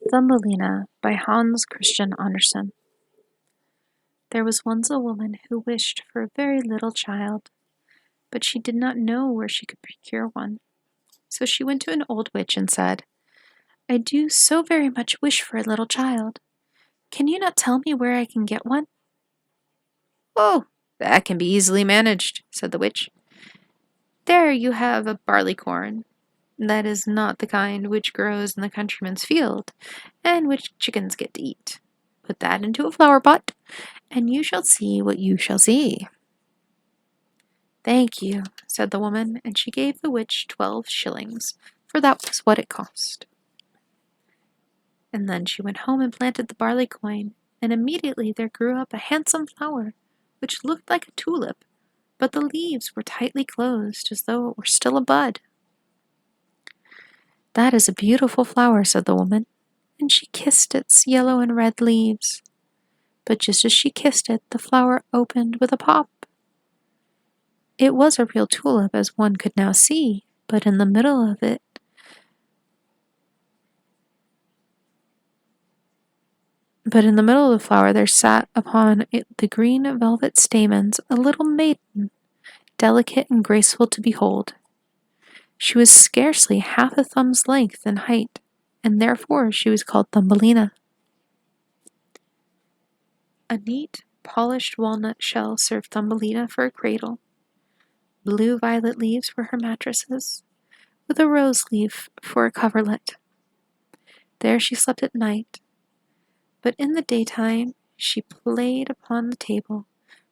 Thumbelina by Hans Christian Andersen. There was once a woman who wished for a very little child, but she did not know where she could procure one. So she went to an old witch and said, "I do so very much wish for a little child. Can you not tell me where I can get one?" "Oh, that can be easily managed," said the witch. "There you have a barleycorn. That is not the kind which grows in the countryman's field, and which chickens get to eat. Put that into a flower pot, and you shall see what you shall see." "Thank you," said the woman, and she gave the witch 12 shillings, for that was what it cost. And then she went home and planted the barleycorn, and immediately there grew up a handsome flower, which looked like a tulip, but the leaves were tightly closed, as though it were still a bud. "That is a beautiful flower," said the woman, and she kissed its yellow and red leaves. But just as she kissed it, the flower opened with a pop. It was a real tulip, as one could now see, but in the middle of the flower there sat upon the green velvet stamens a little maiden, delicate and graceful to behold. She was scarcely half a thumb's length in height, and therefore she was called Thumbelina. A neat, polished walnut shell served Thumbelina for a cradle. Blue violet leaves were her mattresses, with a rose leaf for a coverlet. There she slept at night, but in the daytime she played upon the table,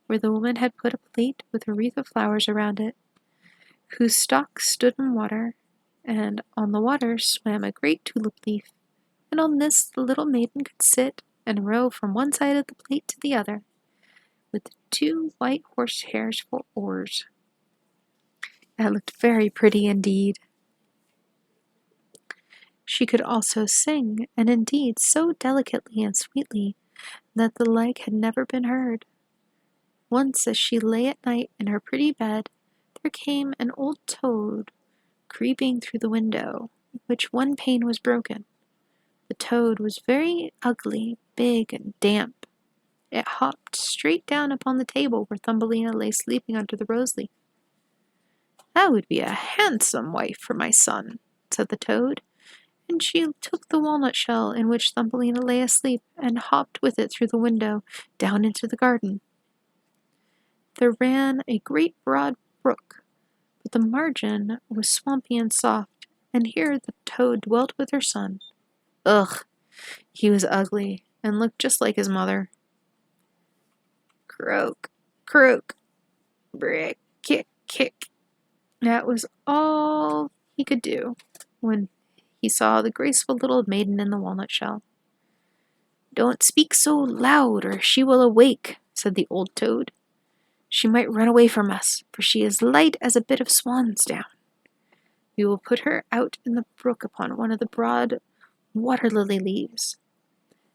where the woman had put a plate with a wreath of flowers around it, whose stalk stood in water, and on the water swam a great tulip leaf, and on this the little maiden could sit and row from one side of the plate to the other, with 2 white horsehairs for oars. That looked very pretty indeed. She could also sing, and indeed so delicately and sweetly that the like had never been heard. Once as she lay at night in her pretty bed, there came an old toad creeping through the window, which one pane was broken. The toad was very ugly, big, and damp. It hopped straight down upon the table where Thumbelina lay sleeping under the rose leaf. "That would be a handsome wife for my son," said the toad, and she took the walnut shell in which Thumbelina lay asleep and hopped with it through the window down into the garden. There ran a great broad brook, but the margin was swampy and soft, and here the toad dwelt with her son. Ugh! He was ugly, and looked just like his mother. Croak, croak, brick, kick, kick. That was all he could do when he saw the graceful little maiden in the walnut shell. "Don't speak so loud, or she will awake," said the old toad. "She might run away from us, for she is light as a bit of swan's down. We will put her out in the brook upon one of the broad water-lily leaves.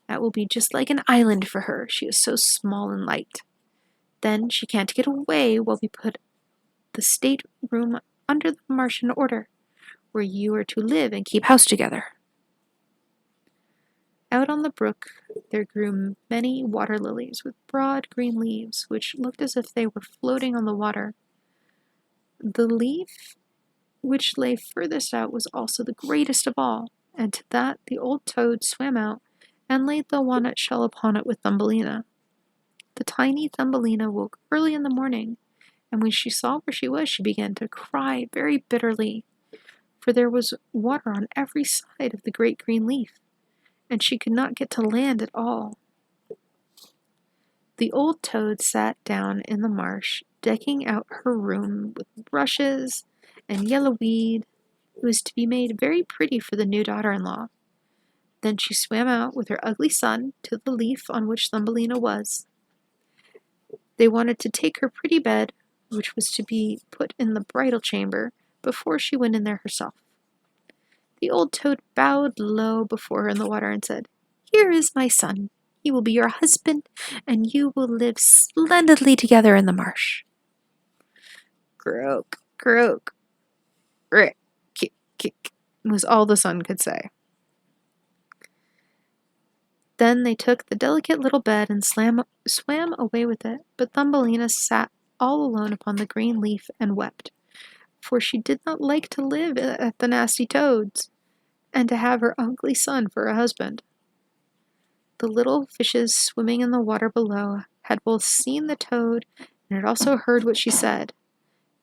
That will be just like an island for her, she is so small and light. Then she can't get away while we put the state-room under the marsh in order, where you are to live and keep house together." Out on the brook there grew many water lilies with broad green leaves, which looked as if they were floating on the water. The leaf which lay furthest out was also the greatest of all, and to that the old toad swam out and laid the walnut shell upon it with Thumbelina. The tiny Thumbelina woke early in the morning, and when she saw where she was, she began to cry very bitterly, for there was water on every side of the great green leaf, and she could not get to land at all. The old toad sat down in the marsh, decking out her room with rushes and yellow weed. It was to be made very pretty for the new daughter-in-law. Then she swam out with her ugly son to the leaf on which Thumbelina was. They wanted to take her pretty bed, which was to be put in the bridal chamber, before she went in there herself. The old toad bowed low before her in the water and said, "Here is my son. He will be your husband, and you will live splendidly together in the marsh." Croak, croak, rick, kick, kick, was all the son could say. Then they took the delicate little bed and swam away with it, but Thumbelina sat all alone upon the green leaf and wept, for she did not like to live at the nasty toads, and to have her ugly son for a husband. The little fishes swimming in the water below had both seen the toad and had also heard what she said.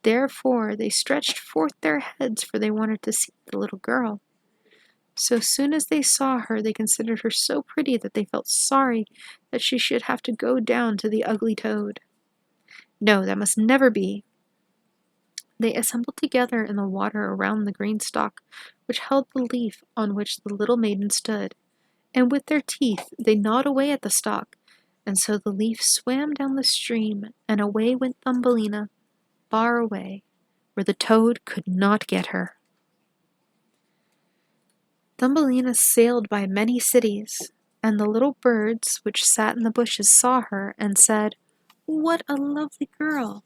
Therefore they stretched forth their heads, for they wanted to see the little girl. So soon as they saw her, they considered her so pretty that they felt sorry that she should have to go down to the ugly toad. No, that must never be. They assembled together in the water around the green stalk which held the leaf on which the little maiden stood, and with their teeth they gnawed away at the stalk, and so the leaf swam down the stream, and away went Thumbelina, far away, where the toad could not get her. Thumbelina sailed by many cities, and the little birds which sat in the bushes saw her and said, "What a lovely girl!"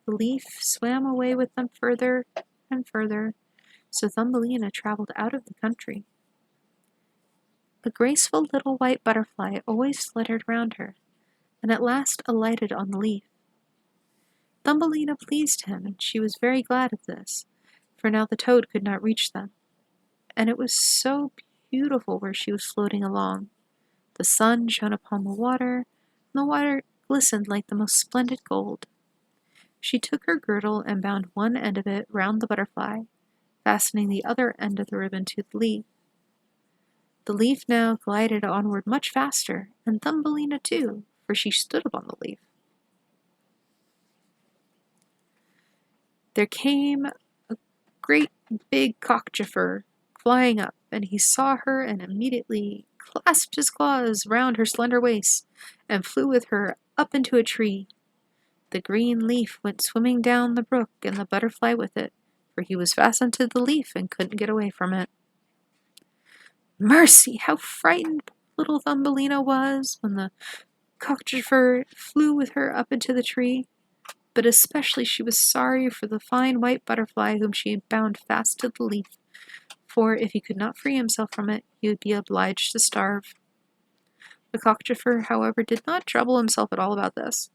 The leaf swam away with them further and further, so Thumbelina traveled out of the country. A graceful little white butterfly always fluttered round her, and at last alighted on the leaf. Thumbelina pleased him, and she was very glad of this, for now the toad could not reach them. And it was so beautiful where she was floating along. The sun shone upon the water, and the water glistened like the most splendid gold. She took her girdle and bound one end of it round the butterfly, fastening the other end of the ribbon to the leaf. The leaf now glided onward much faster, and Thumbelina too, for she stood upon the leaf. There came a great big cockchafer flying up, and he saw her and immediately clasped his claws round her slender waist and flew with her up into a tree. The green leaf went swimming down the brook, and the butterfly with it, for he was fastened to the leaf and couldn't get away from it. Mercy! How frightened little Thumbelina was when the cockchafer flew with her up into the tree, but especially she was sorry for the fine white butterfly whom she had bound fast to the leaf, for if he could not free himself from it, he would be obliged to starve. The cockchafer, however, did not trouble himself at all about this.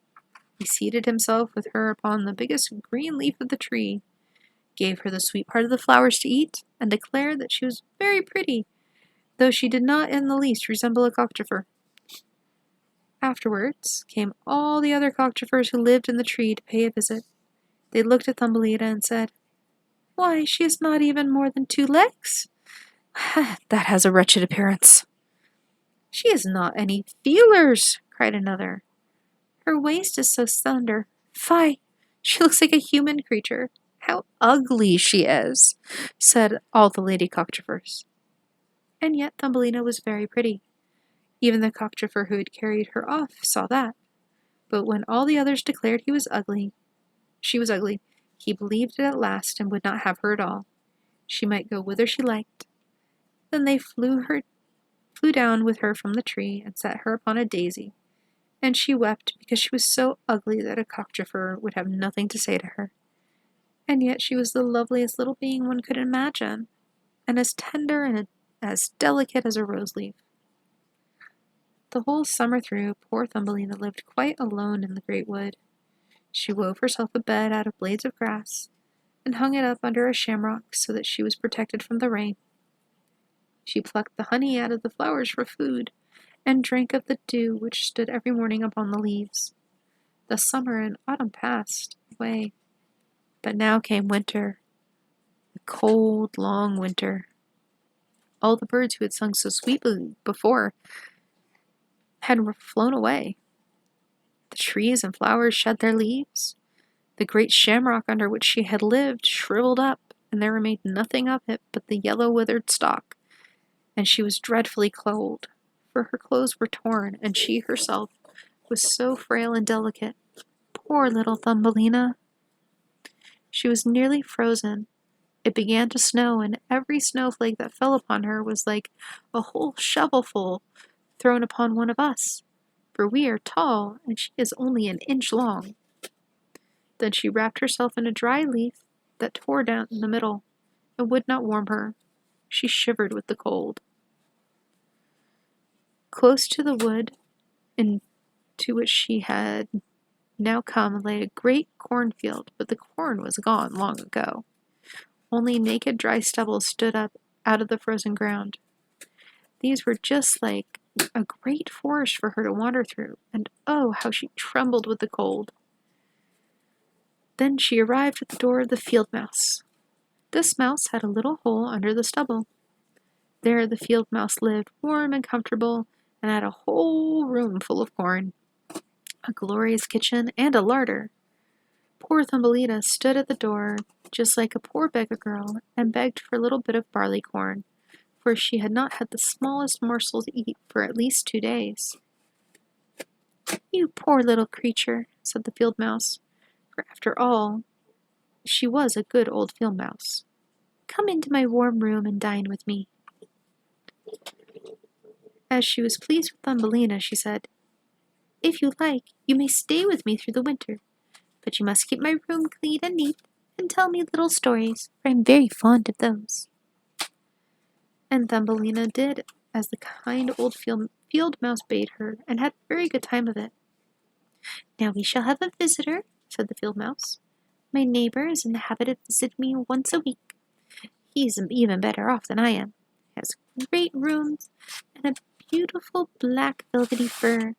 He seated himself with her upon the biggest green leaf of the tree, gave her the sweet part of the flowers to eat, and declared that she was very pretty, though she did not in the least resemble a cockchafer. Afterwards came all the other cockchafers who lived in the tree to pay a visit. They looked at Thumbelina and said, "Why, she has not even more than 2 legs. That has a wretched appearance." "She has not any feelers," cried another. "Her waist is so slender. Fie, she looks like a human creature. How ugly she is," said all the lady cockchafers. And yet Thumbelina was very pretty. Even the cockchafer who had carried her off saw that. But when all the others declared she was ugly, he believed it at last and would not have her at all. She might go whither she liked. Then they flew down with her from the tree and set her upon a daisy, and she wept because she was so ugly that a cockchafer would have nothing to say to her. And yet she was the loveliest little being one could imagine, and as tender and as delicate as a rose leaf. The whole summer through, poor Thumbelina lived quite alone in the great wood. She wove herself a bed out of blades of grass, and hung it up under a shamrock so that she was protected from the rain. She plucked the honey out of the flowers for food, and drank of the dew which stood every morning upon the leaves. The summer and autumn passed away, but now came winter, the cold, long winter. All the birds who had sung so sweetly before had flown away. The trees and flowers shed their leaves. The great shamrock under which she had lived shriveled up, and there remained nothing of it but the yellow withered stalk, and she was dreadfully cold, for her clothes were torn, and she herself was so frail and delicate. Poor little Thumbelina! She was nearly frozen. It began to snow, and every snowflake that fell upon her was like a whole shovelful thrown upon one of us, for we are tall, and she is only an inch long. Then she wrapped herself in a dry leaf that tore down in the middle, and would not warm her. She shivered with the cold. Close to the wood into which she had now come lay a great cornfield, but the corn was gone long ago. Only naked dry stubble stood up out of the frozen ground. These were just like a great forest for her to wander through, and oh, how she trembled with the cold. Then she arrived at the door of the field mouse. This mouse had a little hole under the stubble. There the field mouse lived, warm and comfortable, and had a whole room full of corn, a glorious kitchen, and a larder. Poor Thumbelina stood at the door, just like a poor beggar girl, and begged for a little bit of barley corn, for she had not had the smallest morsel to eat for at least 2 days. "You poor little creature," said the field mouse, for after all she was a good old field mouse. "Come into my warm room and dine with me." As she was pleased with Thumbelina, she said, "If you like, you may stay with me through the winter, but you must keep my room clean and neat, and tell me little stories, for I am very fond of those." And Thumbelina did as the kind old field mouse bade her, and had a very good time of it. "Now we shall have a visitor," said the field mouse. "My neighbor is in the habit of visiting me once a week. He's even better off than I am. He has great rooms and a beautiful black velvety fur.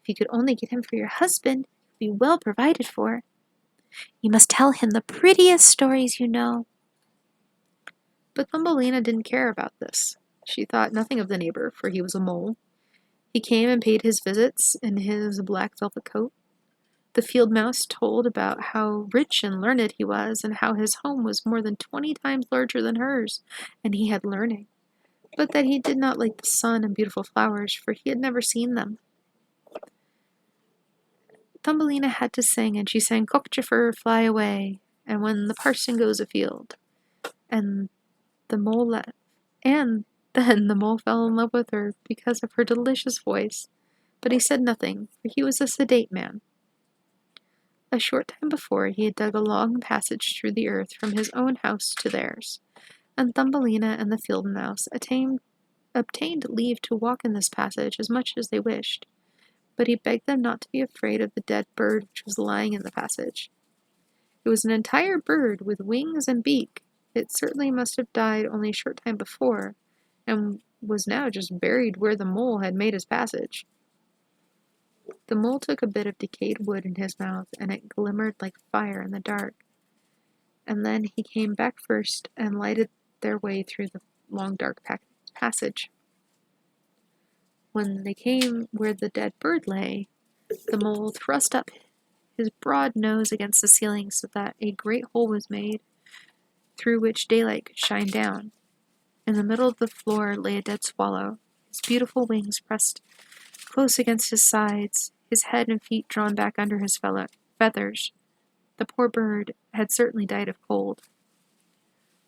If you could only get him for your husband, you'd be well provided for. You must tell him the prettiest stories you know." But Thumbelina didn't care about this. She thought nothing of the neighbor, for he was a mole. He came and paid his visits in his black velvet coat. The field mouse told about how rich and learned he was, and how his home was more than 20 times larger than hers, and he had learning, but that he did not like the sun and beautiful flowers, for he had never seen them. Thumbelina had to sing, and she sang "Cockchafer, fly away," and "When the parson goes afield," and then the mole fell in love with her because of her delicious voice, but he said nothing, for he was a sedate man. A short time before, he had dug a long passage through the earth from his own house to theirs, and Thumbelina and the field mouse obtained leave to walk in this passage as much as they wished, but he begged them not to be afraid of the dead bird which was lying in the passage. It was an entire bird with wings and beak. It certainly must have died only a short time before, and was now just buried where the mole had made his passage. The mole took a bit of decayed wood in his mouth, and it glimmered like fire in the dark. And then he came back first and lighted their way through the long dark passage. When they came where the dead bird lay, the mole thrust up his broad nose against the ceiling so that a great hole was made, through which daylight could shine down. In the middle of the floor lay a dead swallow, his beautiful wings pressed close against his sides, his head and feet drawn back under his feathers. The poor bird had certainly died of cold.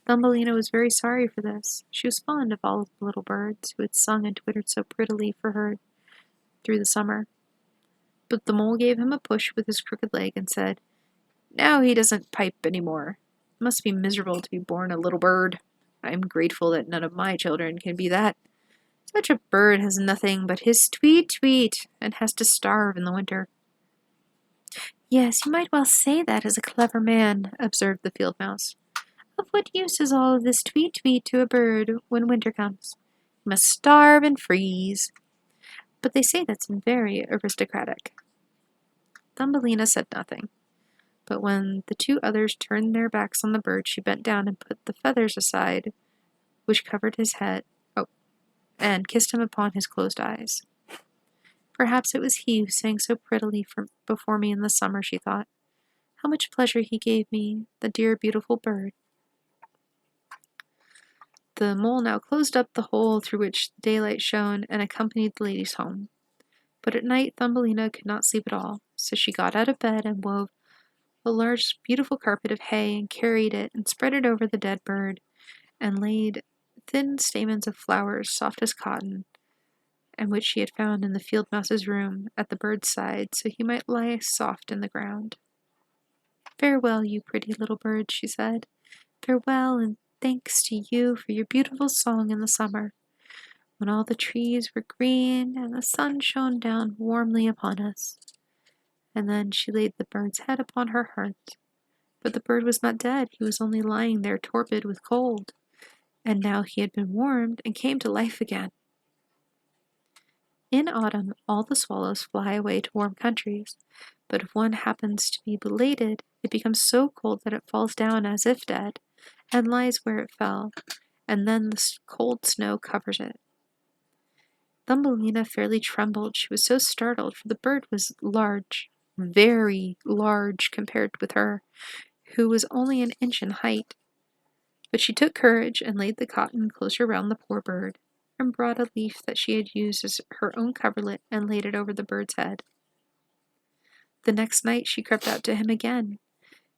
Thumbelina was very sorry for this. She was fond of all the little birds who had sung and twittered so prettily for her through the summer. But the mole gave him a push with his crooked leg and said, "Now he doesn't pipe any more. It must be miserable to be born a little bird. I am grateful that none of my children can be that. Such a bird has nothing but his tweet, and has to starve in the winter." "Yes, you might well say that as a clever man," observed the field mouse. "Of what use is all of this tweet to a bird when winter comes? He must starve and freeze. But they say that's very aristocratic." Thumbelina said nothing, but when the 2 others turned their backs on the bird, she bent down and put the feathers aside which covered his head, and kissed him upon his closed eyes. Perhaps it was he who sang so prettily before me in the summer, she thought. How much pleasure he gave me, the dear beautiful bird. The mole now closed up the hole through which the daylight shone, and accompanied the ladies home. But at night Thumbelina could not sleep at all, so she got out of bed and wove a large beautiful carpet of hay, and carried it and spread it over the dead bird, and laid thin stamens of flowers, soft as cotton, and which she had found in the field mouse's room, at the bird's side, so he might lie soft in the ground. "Farewell, you pretty little bird," she said. "Farewell, and thanks to you for your beautiful song in the summer. when all the trees were green and the sun shone down warmly upon us. And then she laid the bird's head upon her heart. But the bird was not dead, he was only lying there torpid with cold, and now he had been warmed and came to life again. In autumn, all the swallows fly away to warm countries, but if one happens to be belated, it becomes so cold that it falls down as if dead, and lies where it fell, and then the cold snow covers it. Thumbelina fairly trembled. She was so startled, for the bird was large, very large compared with her, who was only an inch in height. But she took courage and laid the cotton closer round the poor bird, and brought a leaf that she had used as her own coverlet and laid it over the bird's head. The next night she crept out to him again,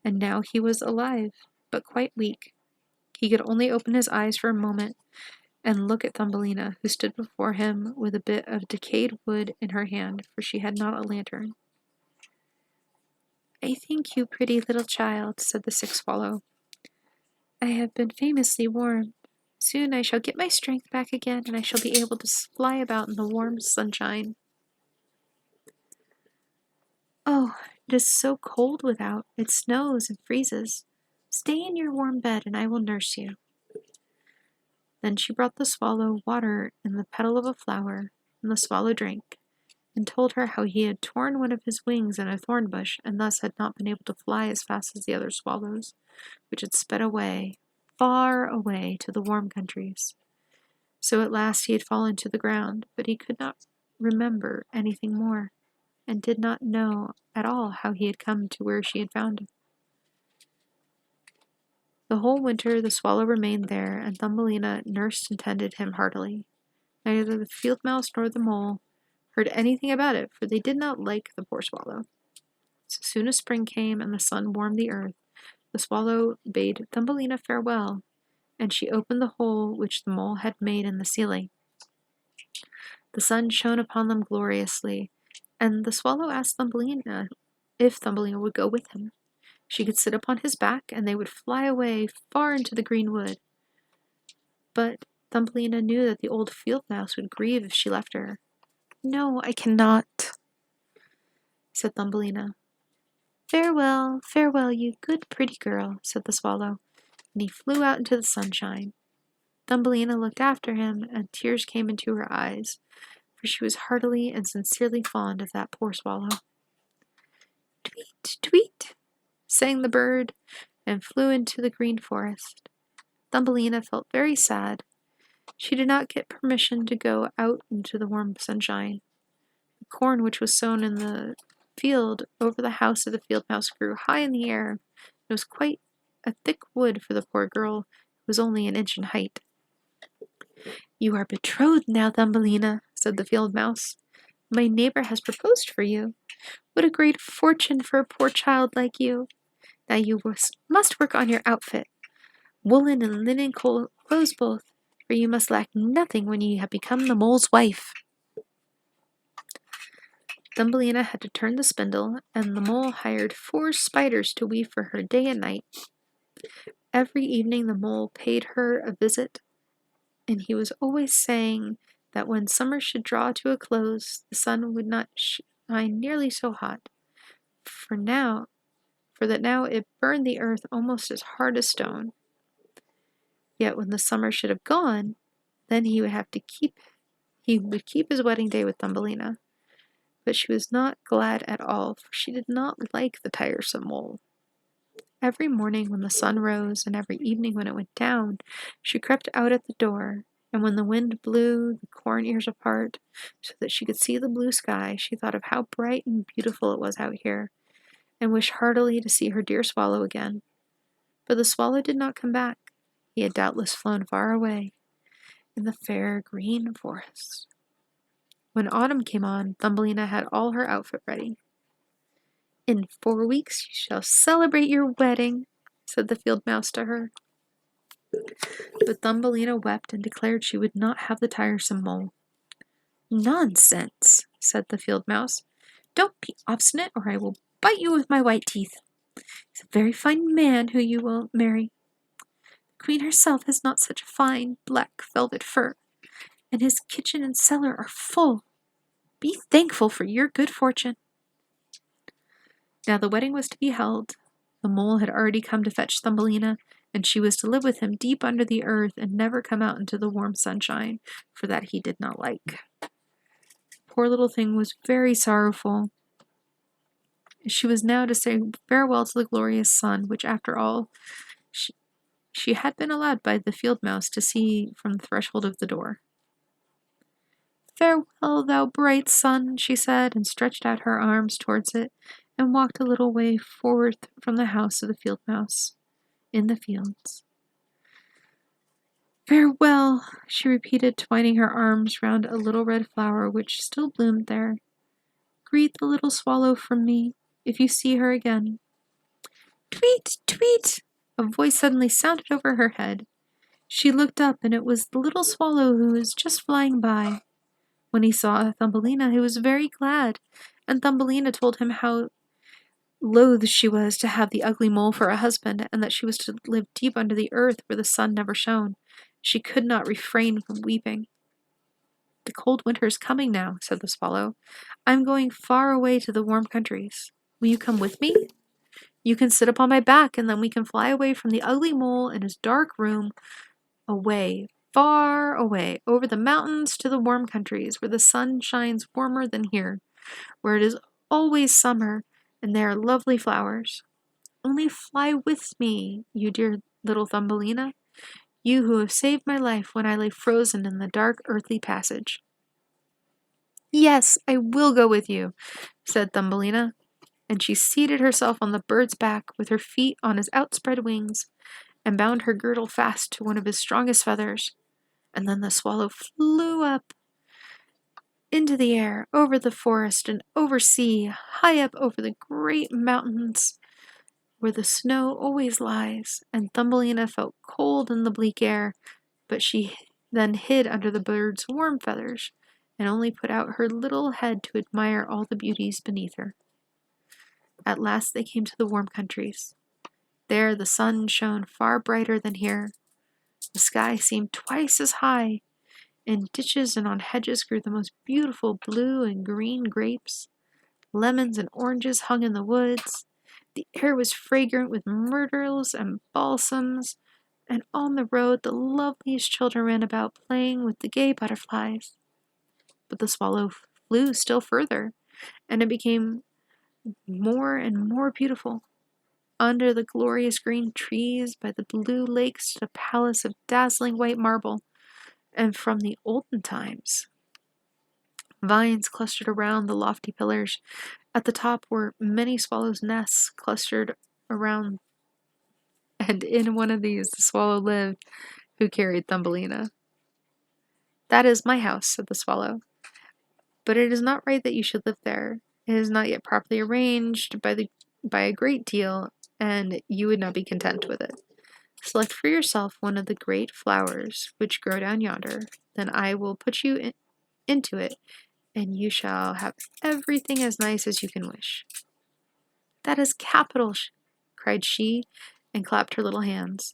and now he was alive, but quite weak. He could only open his eyes for a moment and look at Thumbelina, who stood before him with a bit of decayed wood in her hand, for she had not a lantern. "I thank you, pretty little child," said the sick swallow. "I have been famously warmed. Soon I shall get my strength back again, and I shall be able to fly about in the warm sunshine." "Oh, it is so cold without. It snows and freezes. Stay in your warm bed, and I will nurse you." Then she brought the swallow water in the petal of a flower, and the swallow drank, and told her how he had torn one of his wings in a thorn bush, and thus had not been able to fly as fast as the other swallows, which had sped away, far away to the warm countries. So at last he had fallen to the ground, but he could not remember anything more, and did not know at all how he had come to where she had found him. The whole winter the swallow remained there, and Thumbelina nursed and tended him heartily. Neither the field mouse nor the mole heard anything about it, for they did not like the poor swallow. So soon as spring came and the sun warmed the earth, the swallow bade Thumbelina farewell, and she opened the hole which the mole had made in the ceiling. The sun shone upon them gloriously, and the swallow asked Thumbelina if Thumbelina would go with him. She could sit upon his back, and they would fly away far into the green wood. But Thumbelina knew that the old field mouse would grieve if she left her. "No, I cannot," said Thumbelina. "Farewell, farewell, you good pretty girl," said the swallow, and he flew out into the sunshine. Thumbelina looked after him, and tears came into her eyes, for she was heartily and sincerely fond of that poor swallow. "Tweet, tweet," sang the bird, and flew into the green forest. Thumbelina felt very sad. She did not get permission to go out into the warm sunshine. The corn which was sown in the field over the house of the field mouse grew high in the air. It was quite a thick wood for the poor girl, who was only an inch in height. "You are betrothed now, Thumbelina," said the field mouse. "My neighbor has proposed for you. What a great fortune for a poor child like you! Now you must work on your outfit, woolen and linen clothes both, for you must lack nothing when you have become the mole's wife." Thumbelina had to turn the spindle, and the mole hired 4 spiders to weave for her day and night. Every evening the mole paid her a visit, and he was always saying that when summer should draw to a close, the sun would not shine nearly so hot, for that now it burned the earth almost as hard as stone. Yet when the summer should have gone, then he would keep his wedding day with Thumbelina. But she was not glad at all, for she did not like the tiresome mole. Every morning when the sun rose, and every evening when it went down, she crept out at the door, and when the wind blew the corn ears apart, so that she could see the blue sky, she thought of how bright and beautiful it was out here, and wished heartily to see her dear swallow again. But the swallow did not come back. He had doubtless flown far away in the fair green forest. When autumn came on, Thumbelina had all her outfit ready. "In 4 weeks you shall celebrate your wedding," said the field mouse to her. But Thumbelina wept and declared she would not have the tiresome mole. "Nonsense," said the field mouse. "Don't be obstinate, or I will bite you with my white teeth. He's a very fine man who you will marry. The queen herself has not such a fine black velvet fur, and his kitchen and cellar are full. Be thankful for your good fortune." Now the wedding was to be held. The mole had already come to fetch Thumbelina, and she was to live with him deep under the earth and never come out into the warm sunshine, for that he did not like. Poor little thing was very sorrowful. She was now to say farewell to the glorious sun, which, after all, she had been allowed by the field mouse to see from the threshold of the door. "Farewell, thou bright sun," she said, and stretched out her arms towards it, and walked a little way forward from the house of the field mouse, in the fields. "Farewell," she repeated, twining her arms round a little red flower which still bloomed there. "Greet the little swallow from me, if you see her again." "Tweet, tweet!" a voice suddenly sounded over her head. She looked up, and it was the little swallow who was just flying by. When he saw Thumbelina, he was very glad, and Thumbelina told him how loath she was to have the ugly mole for a husband, and that she was to live deep under the earth where the sun never shone. She could not refrain from weeping. "The cold winter is coming now," said the swallow. "I am going far away to the warm countries. Will you come with me? You can sit upon my back, and then we can fly away from the ugly mole in his dark room, away, far away, over the mountains to the warm countries, where the sun shines warmer than here, where it is always summer, and there are lovely flowers. Only fly with me, you dear little Thumbelina, you who have saved my life when I lay frozen in the dark earthly passage." "Yes, I will go with you," said Thumbelina, and she seated herself on the bird's back with her feet on his outspread wings, and bound her girdle fast to one of his strongest feathers. And then the swallow flew up into the air, over the forest and over sea, high up over the great mountains where the snow always lies, and Thumbelina felt cold in the bleak air, but she then hid under the bird's warm feathers, and only put out her little head to admire all the beauties beneath her. At last they came to the warm countries. There the sun shone far brighter than here. The sky seemed twice as high. In ditches and on hedges grew the most beautiful blue and green grapes. Lemons and oranges hung in the woods. The air was fragrant with myrtles and balsams, and on the road the loveliest children ran about playing with the gay butterflies. But the swallow flew still further, and it became more and more beautiful. Under the glorious green trees, by the blue lakes, stood a palace of dazzling white marble, and from the olden times. Vines clustered around the lofty pillars. At the top were many swallows' nests clustered around, and in one of these the swallow lived who carried Thumbelina. "That is my house," said the swallow, "but it is not right that you should live there. It is not yet properly arranged by a great deal, and you would not be content with it. Select for yourself one of the great flowers which grow down yonder, then I will put you into it, and you shall have everything as nice as you can wish." "That is capital," cried she, and clapped her little hands.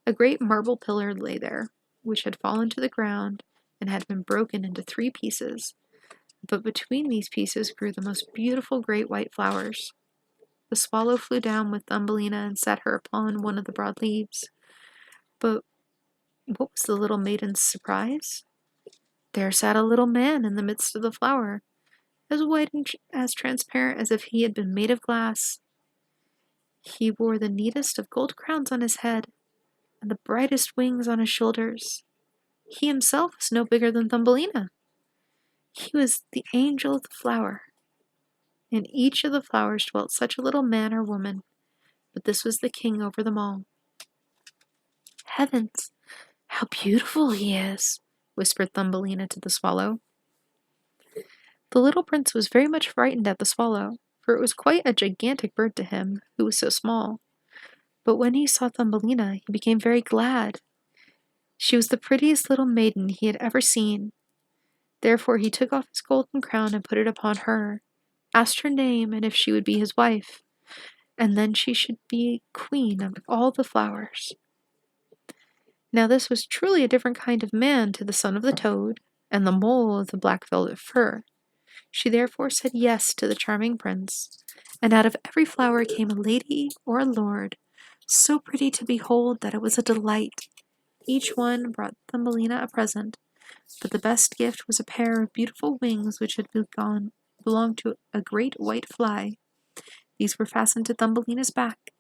A great marble pillar lay there, which had fallen to the ground and had been broken into 3 pieces, but between these pieces grew the most beautiful great white flowers. The swallow flew down with Thumbelina and set her upon one of the broad leaves. But what was the little maiden's surprise? There sat a little man in the midst of the flower, as white and as transparent as if he had been made of glass. He wore the neatest of gold crowns on his head, and the brightest wings on his shoulders. He himself was no bigger than Thumbelina. He was the angel of the flower. In each of the flowers dwelt such a little man or woman, but this was the king over them all. "Heavens, how beautiful he is," whispered Thumbelina to the swallow. The little prince was very much frightened at the swallow, for it was quite a gigantic bird to him, who was so small. But when he saw Thumbelina, he became very glad. She was the prettiest little maiden he had ever seen. Therefore he took off his golden crown and put it upon her, asked her name and if she would be his wife, and then she should be queen of all the flowers. Now this was truly a different kind of man to the son of the toad, and the mole of the black velvet fur. She therefore said yes to the charming prince, and out of every flower came a lady or a lord, so pretty to behold that it was a delight. Each one brought Thumbelina a present, but the best gift was a pair of beautiful wings which had belonged to a great white fly. These were fastened to Thumbelina's back,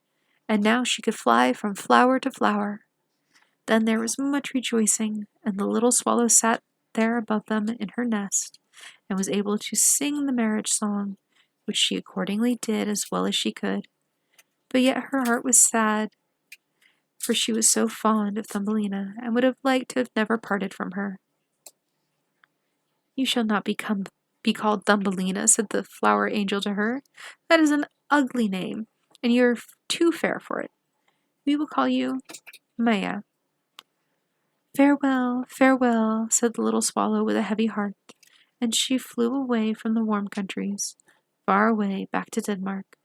and now she could fly from flower to flower. Then there was much rejoicing, and the little swallow sat there above them in her nest, and was able to sing the marriage song, which she accordingly did as well as she could. But yet her heart was sad, for she was so fond of Thumbelina, and would have liked to have never parted from her. "You shall not be called Thumbelina," said the flower angel to her. "That is an ugly name, and you are too fair for it. We will call you Maya." "Farewell, farewell," said the little swallow with a heavy heart, and she flew away from the warm countries, far away back to Denmark.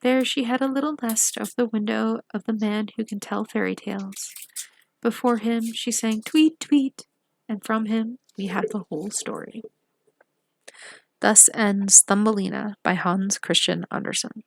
There she had a little nest over the window of the man who can tell fairy tales. Before him she sang tweet, tweet, and from him we have the whole story. Thus ends Thumbelina by Hans Christian Andersen.